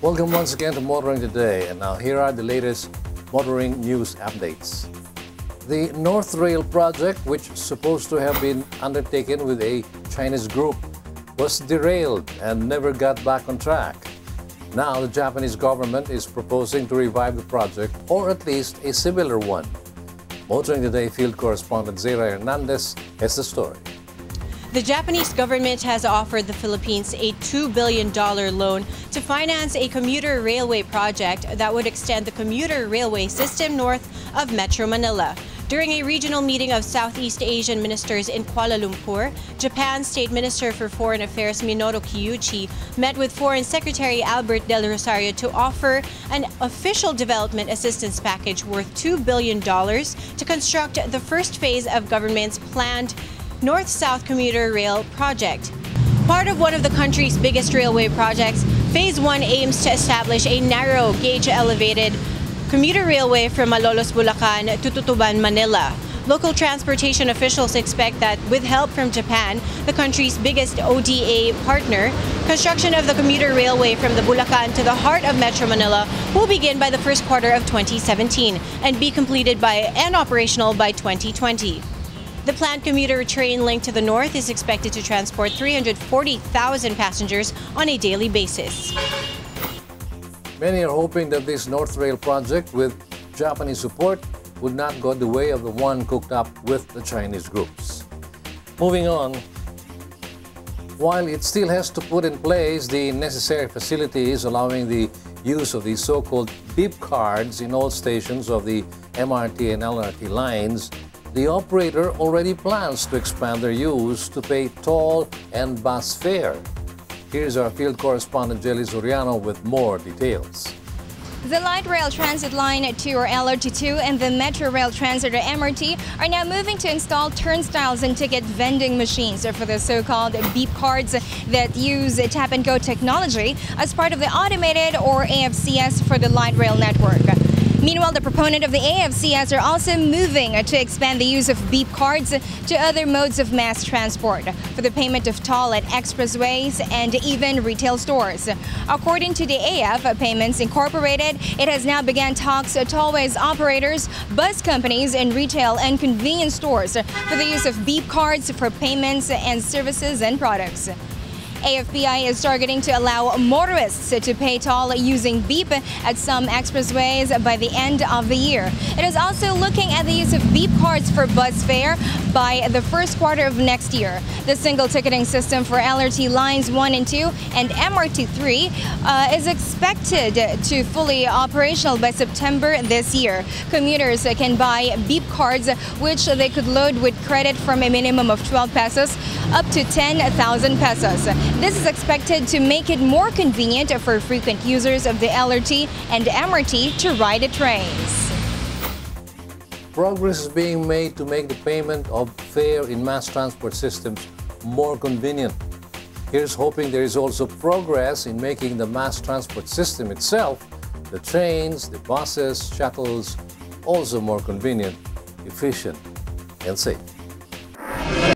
Welcome once again to Motoring Today, and now here are the latest motoring news updates. The North Rail project, which is supposed to have been undertaken with a Chinese group, was derailed and never got back on track. Now the Japanese government is proposing to revive the project, or at least a similar one. Motoring Today field correspondent Zera Hernandez has the story. The Japanese government has offered the Philippines a $2 billion loan to finance a commuter railway project that would extend the commuter railway system north of Metro Manila. During a regional meeting of Southeast Asian ministers in Kuala Lumpur, Japan's State Minister for Foreign Affairs Minoru Kiyuchi met with Foreign Secretary Albert Del Rosario to offer an official development assistance package worth $2 billion to construct the first phase of government's planned North-South commuter rail project. Part of one of the country's biggest railway projects, Phase 1 aims to establish a narrow gauge elevated commuter railway from Malolos, Bulacan to Tutuban, Manila. Local transportation officials expect that with help from Japan, the country's biggest ODA partner, construction of the commuter railway from the Bulacan to the heart of Metro Manila will begin by the first quarter of 2017 and be completed and operational by 2020. The planned commuter train link to the north is expected to transport 340,000 passengers on a daily basis. Many are hoping that this North Rail project with Japanese support would not go the way of the one cooked up with the Chinese groups. Moving on, while it still has to put in place the necessary facilities allowing the use of the so-called beep cards in all stations of the MRT and LRT lines, the operator already plans to expand their use to pay toll and bus fare. Here's our field correspondent Jelly Soriano with more details. The Light Rail Transit Line 2 or LRT2 and the Metro Rail Transit or MRT are now moving to install turnstiles and ticket vending machines for the so-called beep cards that use tap-and-go technology as part of the automated or AFCS for the Light Rail network. Meanwhile, the proponent of the AFCS are also moving to expand the use of beep cards to other modes of mass transport for the payment of toll at expressways and even retail stores. According to the AF Payments Incorporated, it has now begun talks to tollways operators, bus companies, and retail and convenience stores for the use of beep cards for payments and services and products. AFPI is targeting to allow motorists to pay toll using beep at some expressways by the end of the year. It is also looking at the use of beep cards for bus fare by the first quarter of next year. The single ticketing system for LRT lines 1 and 2 and MRT 3 is expected to fully operational by September this year. Commuters can buy beep cards which they could load with credit from a minimum of 12 pesos up to 10,000 pesos. This is expected to make it more convenient for frequent users of the LRT and MRT to ride the trains. Progress is being made to make the payment of fare in mass transport systems more convenient. Here's hoping there is also progress in making the mass transport system itself, the trains, the buses, shuttles, also more convenient, efficient, and safe.